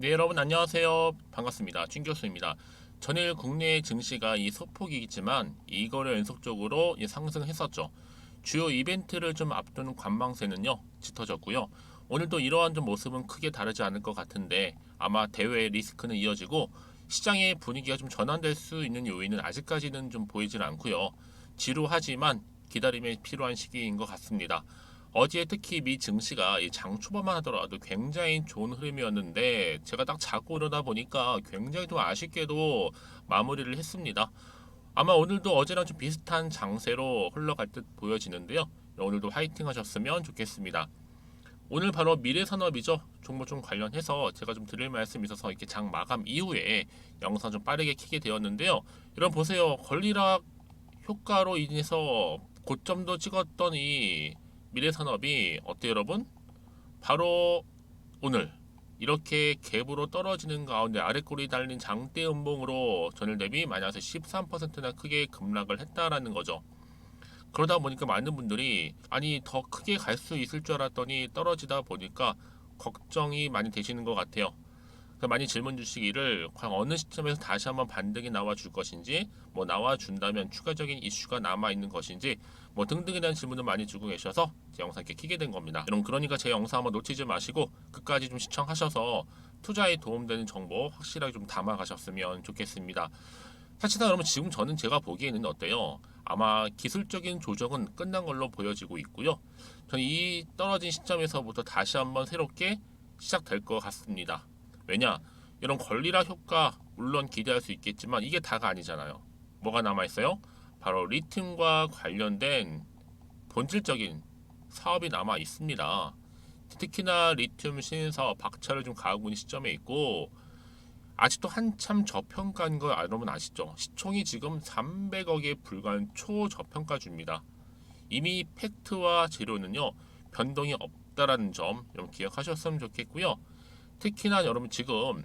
네, 여러분 안녕하세요. 반갑습니다. 준 교수입니다. 전일 국내 증시가 이 소폭이지만 이거를 연속적으로 상승했었죠. 주요 이벤트를 좀 앞두는 관망세는요 짙어졌고요. 오늘도 이러한 좀 모습은 크게 다르지 않을 것 같은데 아마 대외 리스크는 이어지고 시장의 분위기가 좀 전환될 수 있는 요인은 아직까지는 좀 보이질 않고요. 지루하지만 기다림이 필요한 시기인 것 같습니다. 어제 특히 미 증시가 이 장 초반만 하더라도 굉장히 좋은 흐름이었는데 제가 딱 자고 일어나 보니까 굉장히 좀 아쉽게도 마무리를 했습니다. 아마 오늘도 어제랑 좀 비슷한 장세로 흘러갈 듯 보여지는데요. 오늘도 화이팅 하셨으면 좋겠습니다. 오늘 바로 미래산업이죠. 종목 좀 관련해서 제가 좀 드릴 말씀이 있어서 이렇게 장 마감 이후에 영상 좀 빠르게 켜게 되었는데요. 여러분 보세요. 권리락 효과로 인해서 고점도 찍었던 이 미래산업이 어때요, 여러분? 바로 오늘 이렇게 갭으로 떨어지는 가운데 아래꼬리 달린 장대 음봉으로 전일 대비 마이너스 13%나 크게 급락을 했다라는 거죠. 그러다 보니까 많은 분들이 아니 더 크게 갈 수 있을 줄 알았더니 떨어지다 보니까 걱정이 많이 되시는 것 같아요. 많이 질문 주시기를 과연 어느 시점에서 다시 한번 반등이 나와 줄 것인지, 뭐 나와 준다면 추가적인 이슈가 남아 있는 것인지, 뭐 등등에 대한 질문을 많이 주고 계셔서 제 영상 이렇게 키게 된 겁니다. 여러분 그러니까 제 영상 한번 놓치지 마시고 끝까지 좀 시청하셔서 투자에 도움되는 정보 확실하게 좀 담아 가셨으면 좋겠습니다. 사실상 여러분 지금 저는 제가 보기에는 어때요? 아마 기술적인 조정은 끝난 걸로 보여지고 있고요. 저는 이 떨어진 시점에서부터 다시 한번 새롭게 시작될 것 같습니다. 왜냐? 이런 권리락 효과 물론 기대할 수 있겠지만 이게 다가 아니잖아요. 뭐가 남아 있어요? 바로 리튬과 관련된 본질적인 사업이 남아 있습니다. 특히나 리튬 신사업 박차를 좀 가하고 있는 시점에 있고 아직도 한참 저평가인 거 여러분 아시죠? 시총이 지금 300억에 불과한 초저평가주입니다. 이미 팩트와 재료는요 변동이 없다라는 점 여러분 기억하셨으면 좋겠고요. 특히나 여러분 지금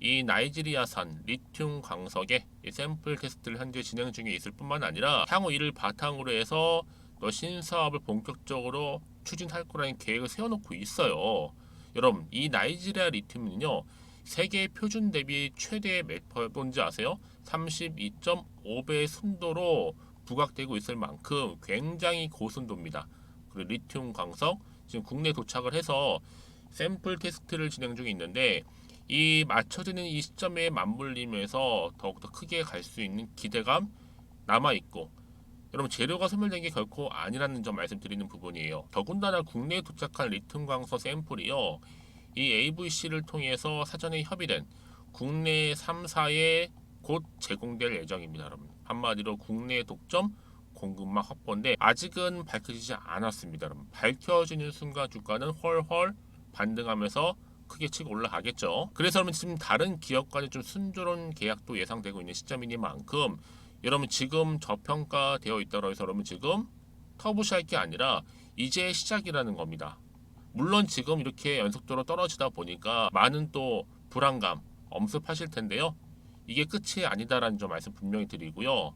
이 나이지리아산 리튬 광석의 샘플 테스트를 현재 진행 중에 있을 뿐만 아니라 향후 이를 바탕으로 해서 또 신사업을 본격적으로 추진할 거라는 계획을 세워놓고 있어요. 여러분 이 나이지리아 리튬은요 세계 표준 대비 최대 몇 뭔지 아세요? 32.5배의 순도로 부각되고 있을 만큼 굉장히 고순도입니다. 그리고 리튬 광석 지금 국내 도착을 해서 샘플 테스트를 진행 중에 있는데 이 맞춰지는 이 시점에 맞물리면서 더욱더 크게 갈 수 있는 기대감 남아 있고 여러분 재료가 소멸된 게 결코 아니라는 점 말씀드리는 부분이에요. 더군다나 국내에 도착한 리튬 광석 샘플이요. 이 AVC를 통해서 사전에 협의된 국내 3사에 곧 제공될 예정입니다. 여러분 한마디로 국내 독점 공급망 확보인데 아직은 밝혀지지 않았습니다. 여러분 밝혀지는 순간 주가는 헐헐 반등하면서 크게 치고 올라가겠죠. 그래서 여러분 지금 다른 기업과는 좀 순조로운 계약도 예상되고 있는 시점이니만큼 여러분 지금 저평가되어 있다고 해서 여러분 지금 터부시할 게 아니라 이제 시작이라는 겁니다. 물론 지금 이렇게 연속적으로 떨어지다 보니까 많은 또 불안감 엄습하실 텐데요. 이게 끝이 아니다라는 점 말씀 분명히 드리고요.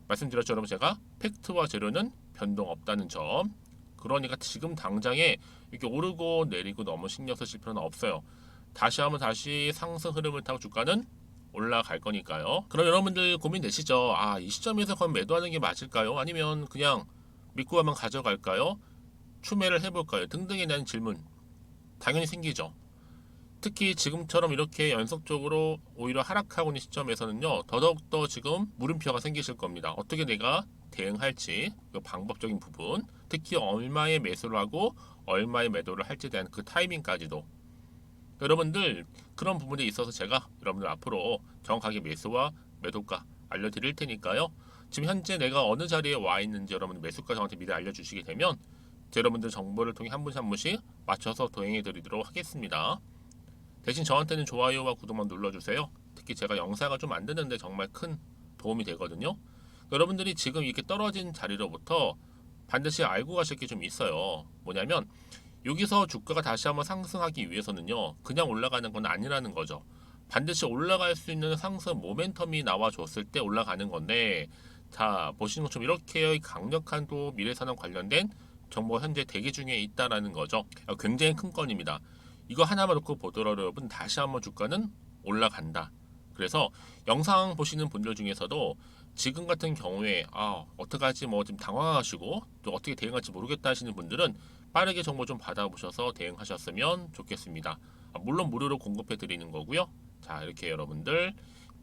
말씀드렸죠, 여러분 제가 팩트와 재료는 변동 없다는 점. 그러니까 지금 당장에 이렇게 오르고 내리고 너무 신경 쓰실 필요는 없어요. 다시 하면 다시 상승 흐름을 타고 주가는 올라갈 거니까요. 그럼 여러분들 고민되시죠? 아, 이 시점에서 그럼 매도하는 게 맞을까요? 아니면 그냥 믿고 가면 가져갈까요? 추매를 해볼까요? 등등에 대한 질문 당연히 생기죠. 특히 지금처럼 이렇게 연속적으로 오히려 하락하고 있는 시점에서는요 더더욱더 지금 물음표가 생기실 겁니다. 어떻게 내가 대응할지 그 방법적인 부분 특히 얼마의 매수를 하고 얼마의 매도를 할지에 대한 그 타이밍까지도 여러분들 그런 부분에 있어서 제가 여러분들 앞으로 정확하게 매수와 매도가 알려드릴 테니까요. 지금 현재 내가 어느 자리에 와 있는지 여러분들 매수가 저한테 미리 알려주시게 되면 여러분들 정보를 통해 한 분씩 한 분씩 맞춰서 도행해 드리도록 하겠습니다. 대신 저한테는 좋아요와 구독만 눌러주세요. 특히 제가 영상을 좀 만드는데 정말 큰 도움이 되거든요. 여러분들이 지금 이렇게 떨어진 자리로부터 반드시 알고 가실 게 좀 있어요. 뭐냐면 여기서 주가가 다시 한번 상승하기 위해서는요. 그냥 올라가는 건 아니라는 거죠. 반드시 올라갈 수 있는 상승 모멘텀이 나와줬을 때 올라가는 건데 자 보시는 것처럼 이렇게 강력한 또 미래산업 관련된 정보가 현재 대기 중에 있다라는 거죠. 굉장히 큰 건입니다. 이거 하나만 놓고 보더라도 여러분 다시 한번 주가는 올라간다. 그래서 영상 보시는 분들 중에서도 지금 같은 경우에 어떡하지 뭐 좀 당황하시고 또 어떻게 대응할지 모르겠다 하시는 분들은 빠르게 정보 좀 받아보셔서 대응하셨으면 좋겠습니다. 물론 무료로 공급해 드리는 거고요. 자, 이렇게 여러분들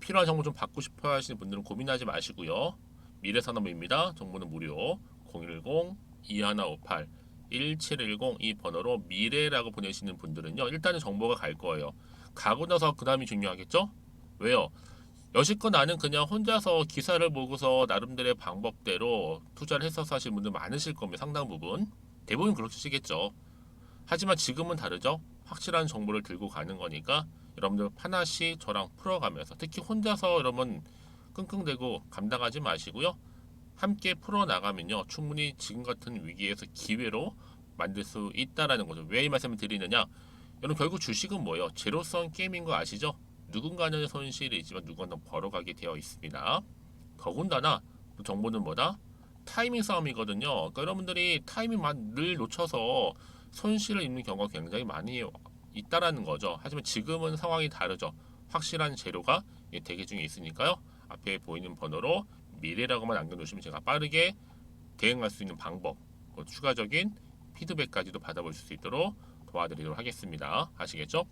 필요한 정보 좀 받고 싶어 하시는 분들은 고민하지 마시고요. 미래산업입니다. 정보는 무료. 010-2158-1710 이 번호로 미래라고 보내시는 분들은요, 일단은 정보가 갈 거예요. 가고 나서 그 다음이 중요하겠죠? 왜요? 여지껏 나는 그냥 혼자서 기사를 보고서 나름대로의 방법대로 투자를 했어서 하시는 분들 많으실 겁니다. 상당 부분. 대부분 그러시겠죠. 하지만 지금은 다르죠. 확실한 정보를 들고 가는 거니까 여러분들 하나씩 저랑 풀어가면서, 특히 혼자서 여러분 끙끙대고 감당하지 마시고요. 함께 풀어나가면요, 충분히 지금 같은 위기에서 기회로 만들 수 있다라는 거죠. 왜 이 말씀을 드리느냐? 여러분 결국 주식은 뭐예요? 제로성 게임인 거 아시죠? 누군가는 손실이 있지만 누군가는 벌어가게 되어 있습니다. 더군다나 정보는 뭐다? 타이밍 싸움이거든요. 그러니까 여러분들이 타이밍만 늘 놓쳐서 손실을 입는 경우가 굉장히 많이 있다라는 거죠. 하지만 지금은 상황이 다르죠. 확실한 재료가 대기 중에 있으니까요. 앞에 보이는 번호로 미래라고만 남겨놓으시면 제가 빠르게 대응할 수 있는 방법, 추가적인 피드백까지도 받아볼 수 있도록 도와드리도록 하겠습니다. 아시겠죠?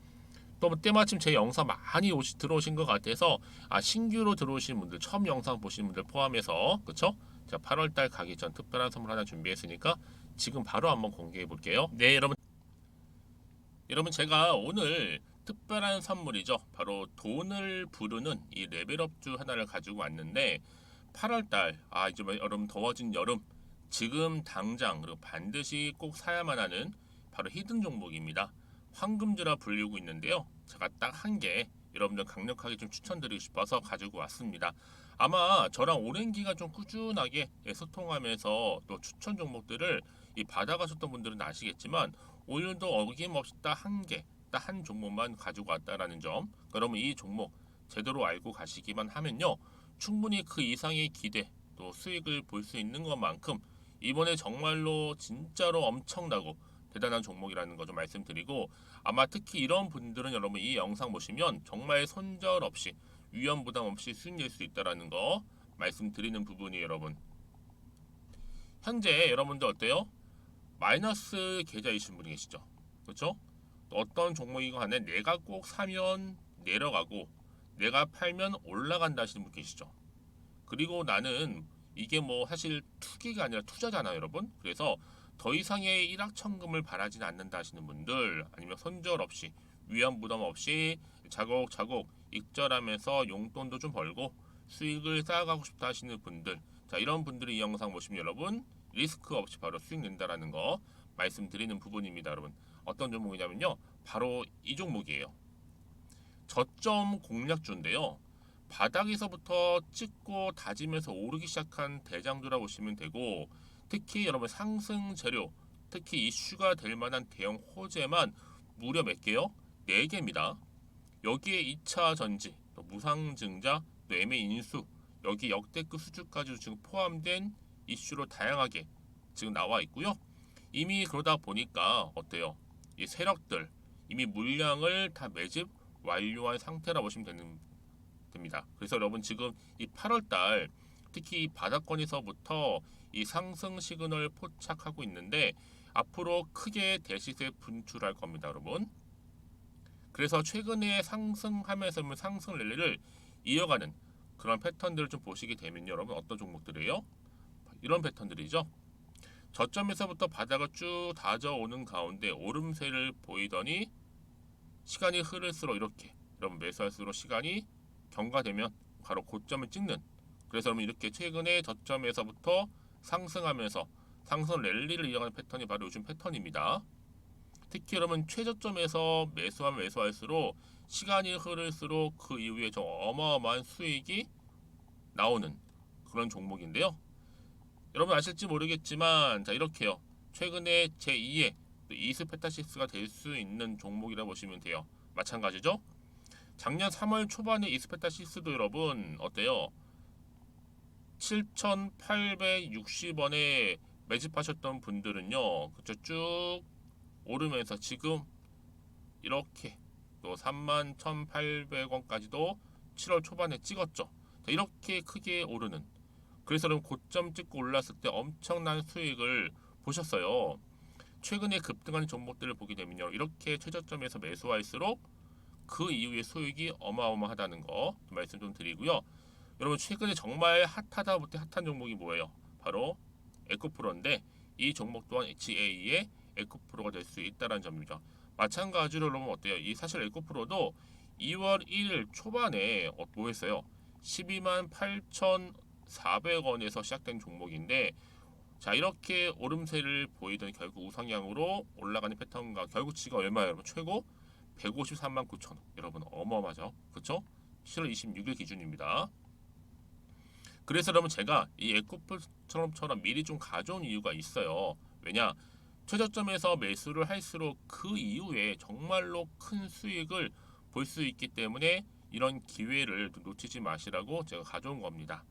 또 때마침 제 영상 많이 들어오신 것 같아서 신규로 들어오신 분들, 처음 영상 보신 분들 포함해서, 그쵸? 제가 8월달 가기 전 특별한 선물 하나 준비했으니까 지금 바로 한번 공개해 볼게요. 네, 여러분 제가 오늘 특별한 선물이죠. 바로 돈을 부르는 이 레벨업주 하나를 가지고 왔는데, 8월달 이제 여러분 더워진 여름, 지금 당장 그리고 반드시 꼭 사야만 하는 바로 히든 종목입니다. 황금주라 불리고 있는데요. 제가 딱 한 개 여러분들 강력하게 좀 추천드리고 싶어서 가지고 왔습니다. 아마 저랑 오랜 기간 좀 꾸준하게 소통하면서 또 추천 종목들을 받아가셨던 분들은 아시겠지만, 오늘도 어김없이 딱 한 개, 딱 한 종목만 가지고 왔다라는 점. 그러면 이 종목 제대로 알고 가시기만 하면요, 충분히 그 이상의 기대 또 수익을 볼 수 있는 것만큼 이번에 정말로 진짜로 엄청나고 대단한 종목이라는 거 좀 말씀드리고, 아마 특히 이런 분들은 여러분 이 영상 보시면 정말 손절 없이 위험 부담 없이 수익 낼 수 있다라는 거 말씀드리는 부분이, 여러분 현재 여러분들 어때요? 마이너스 계좌이신 분이 계시죠? 그렇죠? 어떤 종목이건 간에 내가 꼭 사면 내려가고 내가 팔면 올라간다 하시는 분 계시죠? 그리고 나는 이게 뭐 사실 투기가 아니라 투자잖아요, 여러분. 그래서 더 이상의 일확천금을 바라진 않는다 하시는 분들, 아니면 손절 없이 위험 부담 없이 차곡차곡 익절하면서 용돈도 좀 벌고 수익을 쌓아가고 싶다 하시는 분들, 자, 이런 분들이 이 영상 보시면 여러분 리스크 없이 바로 수익 낸다라는 거 말씀드리는 부분입니다. 여러분 어떤 종목이냐면요, 바로 이 종목이에요. 저점 공략주인데요, 바닥에서부터 찍고 다지면서 오르기 시작한 대장주라 보시면 되고, 특히 여러분 상승 재료, 특히 이슈가 될 만한 대형 호재만 무려 몇 개요? 4개입니다. 여기에 2차 전지, 또 무상증자, 또 매매 인수, 여기 역대급 수주까지 지금 포함된 이슈로 다양하게 지금 나와 있고요. 이미 그러다 보니까 어때요? 이 세력들 이미 물량을 다 매집 완료한 상태라 보시면 됩니다. 그래서 여러분 지금 이 8월달 특히 이 바닥권에서부터 이 상승 시그널 포착하고 있는데, 앞으로 크게 대시세 분출할 겁니다, 여러분. 그래서 최근에 상승하면서 상승 랠리를 이어가는 그런 패턴들을 좀 보시게 되면 여러분 어떤 종목들이에요? 이런 패턴들이죠. 저점에서부터 바닥을 쭉 다져오는 가운데 오름세를 보이더니 시간이 흐를수록 이렇게 여러분 매수할수록 시간이 경과되면 바로 고점을 찍는, 그래서 여러분 이렇게 최근에 저점에서부터 상승하면서 상승 랠리를 이어가는 패턴이 바로 요즘 패턴입니다. 특히 여러분 최저점에서 매수하면 매수할수록 시간이 흐를수록 그 이후에 좀 어마어마한 수익이 나오는 그런 종목인데요. 여러분 아실지 모르겠지만, 자, 이렇게요, 최근에 제2의 이스페타시스가 될 수 있는 종목이라 보시면 돼요. 마찬가지죠. 작년 3월 초반에 이스페타시스도 여러분 어때요? 7,860원에 매집하셨던 분들은요, 그쵸, 쭉 오르면서 지금 이렇게 또 31,800원까지도 7월 초반에 찍었죠. 자, 이렇게 크게 오르는, 그래서 그럼 고점 찍고 올랐을 때 엄청난 수익을 보셨어요. 최근에 급등하는 종목들을 보게 되면요, 이렇게 최저점에서 매수할수록 그 이후에 수익이 어마어마하다는 거 말씀 좀 드리고요. 여러분, 최근에 정말 핫하다 못해 핫한 종목이 뭐예요? 바로 에코프로인데, 이 종목 또한 HA의 에코프로가 될 수 있다는 점이죠. 마찬가지로 여러분 어때요? 이 사실 에코프로도 2월 1일 초반에 뭐 했어요? 12만 8,400원에서 시작된 종목인데, 자, 이렇게 오름세를 보이던 결국 우상향으로 올라가는 패턴과 결국 지가 얼마예요, 여러분? 최고 153만 9천 원. 여러분 어마어마하죠, 그렇죠? 7월 26일 기준입니다. 그래서 여러분 제가 이 에코프처럼 미리 좀 가져온 이유가 있어요. 왜냐? 최저점에서 매수를 할수록 그 이후에 정말로 큰 수익을 볼 수 있기 때문에 이런 기회를 놓치지 마시라고 제가 가져온 겁니다.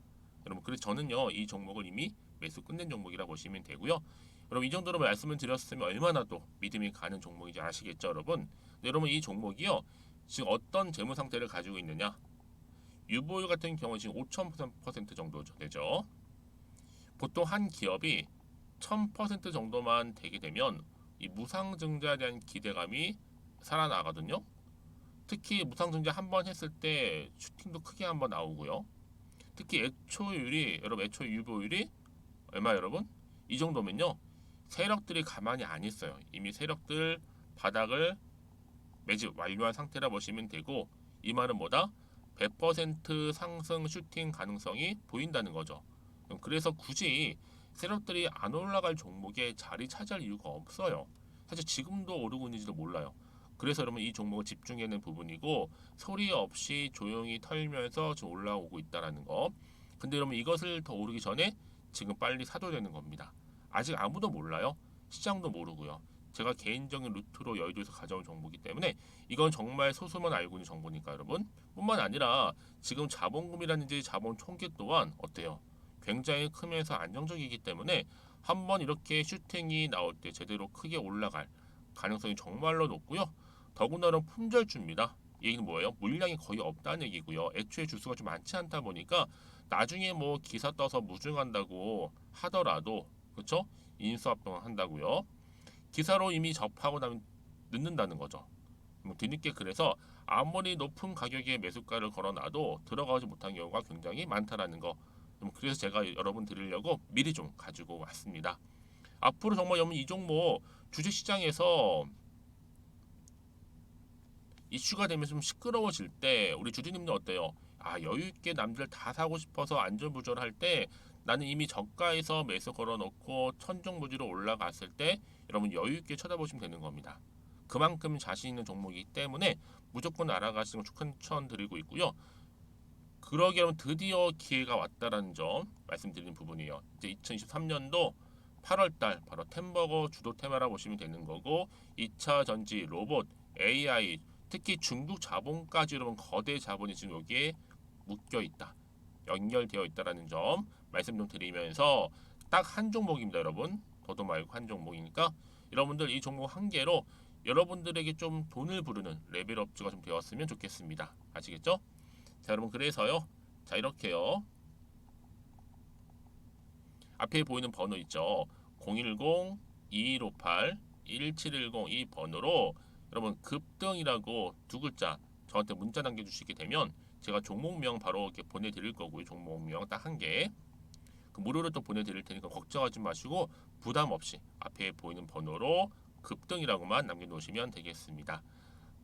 여러분, 그래서 저는요, 이 종목을 이미 매수 끝낸 종목이라 보시면 되고요. 여러분, 이 정도로 말씀을 드렸으면 얼마나 또 믿음이 가는 종목인지 아시겠죠, 여러분? 네, 여러분, 이 종목이요, 지금 어떤 재무 상태를 가지고 있느냐? 유보율 같은 경우 지금 5,000% 정도 되죠. 보통 한 기업이 1,000% 정도만 되게 되면 이 무상증자에 대한 기대감이 살아나거든요. 특히 무상증자 한 번 했을 때 슈팅도 크게 한번 나오고요. 특히 애초율이, 여러분 애초 유보율이 얼마, 여러분? 이 정도면요, 세력들이 가만히 안 있어요. 이미 세력들 바닥을 매집 완료한 상태라 보시면 되고, 이 말은 뭐다? 100% 상승 슈팅 가능성이 보인다는 거죠. 그래서 굳이 세력들이 안 올라갈 종목에 자리 차지할 이유가 없어요. 사실 지금도 오르고 있는지도 몰라요. 그래서 여러분 이 종목을 집중해야 하는 부분이고, 소리 없이 조용히 털면서 지금 올라오고 있다라는 거. 근데 여러분 이것을 더 오르기 전에 지금 빨리 사둬야 되는 겁니다. 아직 아무도 몰라요. 시장도 모르고요. 제가 개인적인 루트로 여의도에서 가져온 정보이기 때문에 이건 정말 소수만 알고 있는 정보니까 여러분. 뿐만 아니라 지금 자본금이라든지 자본 총계 또한 어때요? 굉장히 크면서 안정적이기 때문에 한번 이렇게 슈팅이 나올 때 제대로 크게 올라갈 가능성이 정말로 높고요. 더군다나 품절주입니다. 이 얘기는 뭐예요? 물량이 거의 없다는 얘기고요. 애초에 주수가 좀 많지 않다 보니까 나중에 뭐 기사 떠서 무증한다고 하더라도, 그렇죠? 인수합병 한다고요. 기사로 이미 접하고 나면 늦는다는 거죠. 뒤늦게, 그래서 아무리 높은 가격에 매수가를 걸어놔도 들어가지 못한 경우가 굉장히 많다라는 거. 그래서 제가 여러분 드리려고 미리 좀 가지고 왔습니다. 앞으로 정말 여러분 이 종목 주식시장에서 이슈가 되면 좀 시끄러워질 때 우리 주주님들 어때요? 아, 여유 있게 남들 다 사고 싶어서 안전부절할 때 나는 이미 저가에서 매수 걸어놓고 천정부지로 올라갔을 때 여러분 여유 있게 쳐다보시면 되는 겁니다. 그만큼 자신 있는 종목이기 때문에 무조건 알아가시는 걸 추천드리고 있고요. 그러기 위하면 드디어 기회가 왔다라는 점 말씀드리는 부분이에요. 이제 2023년도 8월달 바로 템버거 주도 테마라 보시면 되는 거고, 2차 전지, 로봇, AI, 특히 중국 자본까지 여러분 거대 자본이 지금 여기에 묶여 있다, 연결되어 있다라는 점 말씀 좀 드리면서 딱 한 종목입니다, 여러분. 더도 말고 한 종목이니까 여러분들 이 종목 한 개로 여러분들에게 좀 돈을 부르는 레벨업주가 좀 되었으면 좋겠습니다. 아시겠죠? 자, 여러분, 그래서요. 자, 이렇게요. 앞에 보이는 번호 있죠. 010-2158-1710 이 번호로 여러분 급등이라고 두 글자 저한테 문자 남겨주시게 되면 제가 종목명 바로 이렇게 보내드릴 거고요. 종목명 딱 한 개. 그 무료로 또 보내드릴 테니까 걱정하지 마시고 부담 없이 앞에 보이는 번호로 급등이라고만 남겨놓으시면 되겠습니다.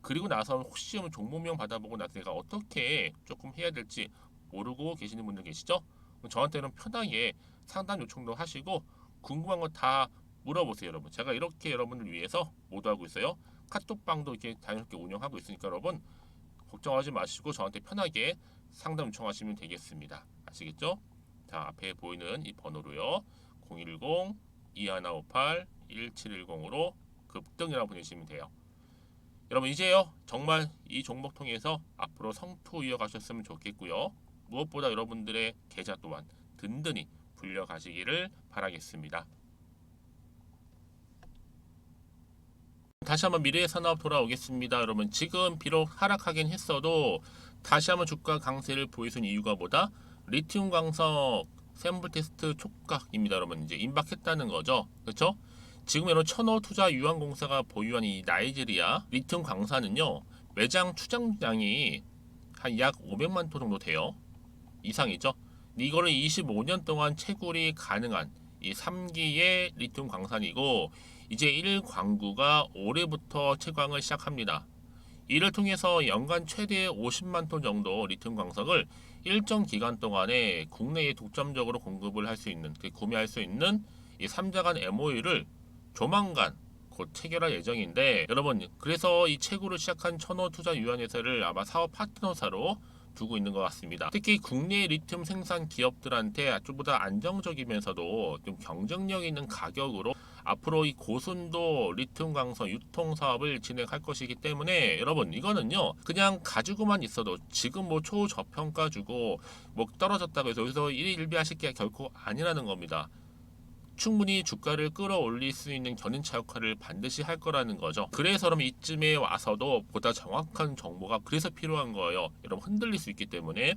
그리고 나서 혹시 종목명 받아보고 나서 내가 어떻게 조금 해야 될지 모르고 계시는 분들 계시죠? 저한테는 편하게 상담 요청도 하시고 궁금한 거 다 물어보세요, 여러분. 제가 이렇게 여러분을 위해서 모두하고 있어요. 카톡방도 이렇게 자연스럽게 운영하고 있으니까 여러분 걱정하지 마시고 저한테 편하게 상담 요청하시면 되겠습니다. 아시겠죠? 자, 앞에 보이는 이 번호로요. 010-2158-1710으로 급등이라고 보내시면 돼요. 여러분 이제요, 정말 이 종목 통해서 앞으로 성투 이어가셨으면 좋겠고요. 무엇보다 여러분들의 계좌 또한 든든히 불려가시기를 바라겠습니다. 다시 한번 미래의 산업 돌아오겠습니다. 여러분 지금 비록 하락하긴 했어도 다시 한번 주가 강세를 보여준 이유가 뭐다? 리튬 광석 샘플 테스트 촉각입니다. 여러분 이제 임박했다는 거죠. 그렇죠? 지금 여러분 천호 투자 유한공사가 보유한 이 나이지리아 리튬 광산은요. 매장 추정량이 한 약 500만 톤 정도 돼요. 이상이죠. 이거를 25년 동안 채굴이 가능한 이 3기의 리튬 광산이고 이제 1광구가 올해부터 채광을 시작합니다. 이를 통해서 연간 최대 50만 톤 정도 리튬 광석을 일정 기간 동안에 국내에 독점적으로 공급을 할 수 있는, 구매할 수 있는 이 3자 간 MOU를 조만간 곧 체결할 예정인데 여러분 그래서 이 채굴을 시작한 천호투자유한회사를 아마 사업 파트너사로 두고 있는 것 같습니다. 특히 국내 리튬 생산 기업들한테 좀보다 안정적이면서도 좀 경쟁력 있는 가격으로 앞으로 이 고순도 리튬 강서 유통 사업을 진행할 것이기 때문에 여러분 이거는요 그냥 가지고만 있어도 지금 뭐 초저평가 주고 뭐 떨어졌다고 해서 여기서 일일비하실 게 결코 아니라는 겁니다. 충분히 주가를 끌어올릴 수 있는 견인차 역할을 반드시 할 거라는 거죠. 그래서 그럼 이쯤에 와서도 보다 정확한 정보가 그래서 필요한 거예요. 여러분 흔들릴 수 있기 때문에.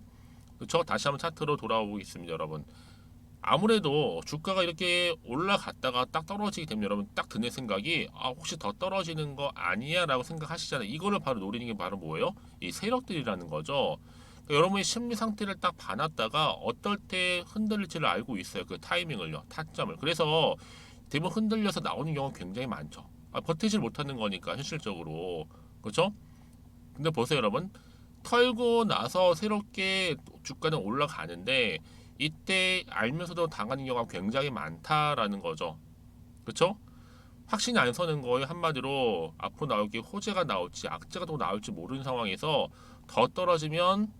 그렇죠? 다시 한번 차트로 돌아오겠습니다, 여러분. 아무래도 주가가 이렇게 올라갔다가 딱 떨어지게 되면 여러분 딱 드는 생각이 혹시 더 떨어지는 거 아니야 라고 생각하시잖아요. 이거를 바로 노리는 게 바로 뭐예요? 이 세력들이라는 거죠. 그러니까 여러분의 심리 상태를 딱 봐놨다가 어떨 때 흔들릴지를 알고 있어요. 그 타이밍을요, 타점을. 그래서 대부분 흔들려서 나오는 경우가 굉장히 많죠. 버티질 못하는 거니까 현실적으로. 그렇죠? 근데 보세요 여러분, 털고 나서 새롭게 주가는 올라가는데 이때 알면서도 당하는 경우가 굉장히 많다라는 거죠. 그렇죠? 확신이 안 서는 거예요. 한마디로 앞으로 나올 게 호재가 나올지 악재가 또 나올지 모르는 상황에서 더 떨어지면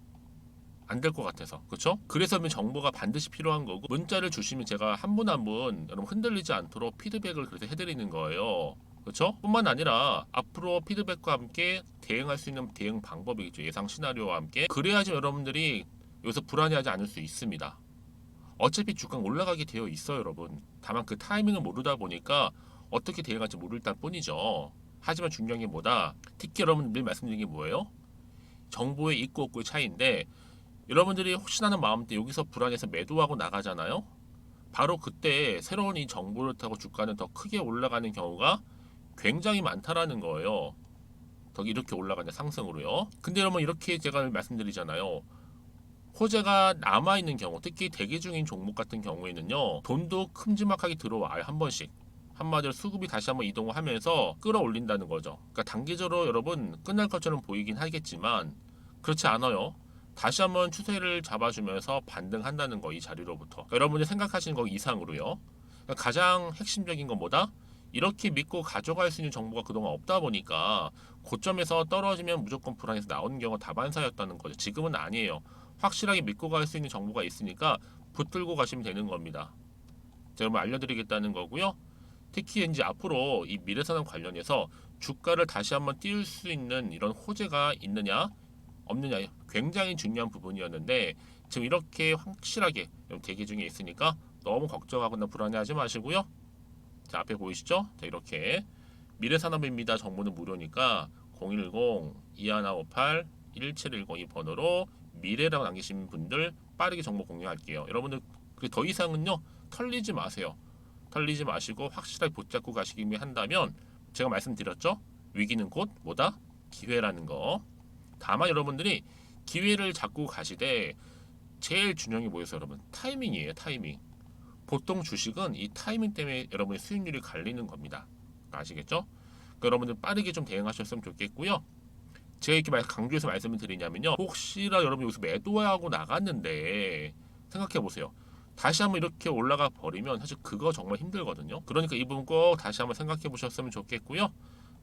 안 될 것 같아서. 그렇죠? 그래서 정보가 반드시 필요한 거고 문자를 주시면 제가 한 분 한 분 여러분 흔들리지 않도록 피드백을 그래서 해드리는 거예요. 그렇죠? 뿐만 아니라 앞으로 피드백과 함께 대응할 수 있는 대응 방법이겠죠. 예상 시나리오와 함께. 그래야지 여러분들이 여기서 불안해하지 않을 수 있습니다. 어차피 주가가 올라가게 되어 있어요, 여러분. 다만 그 타이밍을 모르다 보니까 어떻게 대응할지 모를 뿐이죠. 하지만 중요한 게 뭐다? 특히 여러분 늘 말씀드린 게 뭐예요? 정보의 있고 없고의 차이인데 여러분들이 혹시나는 마음 때 여기서 불안해서 매도하고 나가잖아요. 바로 그때 새로운 이 정보를 타고 주가는 더 크게 올라가는 경우가 굉장히 많다라는 거예요. 더 이렇게 올라가냐 상승으로요. 근데 여러분 이렇게 제가 말씀드리잖아요. 호재가 남아있는 경우, 특히 대기 중인 종목 같은 경우에는요, 돈도 큼지막하게 들어와요. 한 번씩. 한마디로 수급이 다시 한번 이동을 하면서 끌어올린다는 거죠. 그러니까 단기적으로 여러분 끝날 것처럼 보이긴 하겠지만 그렇지 않아요. 다시 한번 추세를 잡아주면서 반등한다는 거, 이 자리로부터. 그러니까 여러분이 생각하시는 거 이상으로요. 그러니까 가장 핵심적인 건 뭐다? 이렇게 믿고 가져갈 수 있는 정보가 그동안 없다 보니까 고점에서 떨어지면 무조건 불안해서 나오는 경우가 다반사였다는 거죠. 지금은 아니에요. 확실하게 믿고 갈 수 있는 정보가 있으니까 붙들고 가시면 되는 겁니다. 제가 여러분 알려드리겠다는 거고요. 특히 이제 앞으로 이 미래산업 관련해서 주가를 다시 한번 띄울 수 있는 이런 호재가 있느냐 없느냐 굉장히 중요한 부분이었는데 지금 이렇게 확실하게 대기 중에 있으니까 너무 걱정하거나 불안해하지 마시고요. 자 앞에 보이시죠? 자 이렇게 미래산업입니다. 정보는 무료니까 010-2158-1710 이 번호로 미래라고 남기신 분들 빠르게 정보 공유할게요. 여러분들 더 이상은요 털리지 마세요. 털리지 마시고 확실하게 붙잡고 가시기 한다면 제가 말씀드렸죠. 위기는 곧 뭐다? 기회라는 거. 다만 여러분들이 기회를 잡고 가시되 제일 중요한 게 뭐였어요, 여러분? 타이밍이에요, 타이밍. 보통 주식은 이 타이밍 때문에 여러분의 수익률이 갈리는 겁니다. 아시겠죠? 그러니까 여러분들 빠르게 좀 대응하셨으면 좋겠고요. 제가 이렇게 강조해서 말씀을 드리냐면요. 혹시라도 여러분 여기서 매도하고 나갔는데 생각해 보세요. 다시 한번 이렇게 올라가 버리면 사실 그거 정말 힘들거든요. 그러니까 이 부분 꼭 다시 한번 생각해 보셨으면 좋겠고요.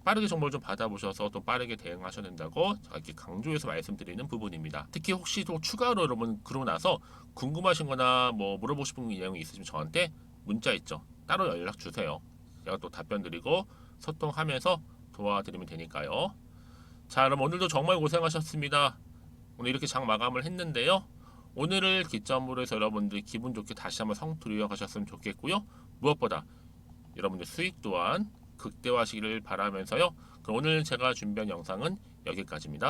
빠르게 정보를 좀 받아보셔서 또 빠르게 대응하셔야 된다고 제가 이렇게 강조해서 말씀드리는 부분입니다. 특히 혹시 또 추가로 여러분 그러고 나서 궁금하신 거나 뭐 물어보고 싶은 내용이 있으시면 저한테 문자 있죠. 따로 연락 주세요. 제가 또 답변 드리고 소통하면서 도와드리면 되니까요. 자, 그럼 오늘도 정말 고생하셨습니다. 오늘 이렇게 장 마감을 했는데요. 오늘을 기점으로 해서 여러분들이 기분 좋게 다시 한번 성투를 이어가셨으면 좋겠고요. 무엇보다 여러분들 수익 또한 극대화하시기를 바라면서요. 그럼 오늘 제가 준비한 영상은 여기까지입니다.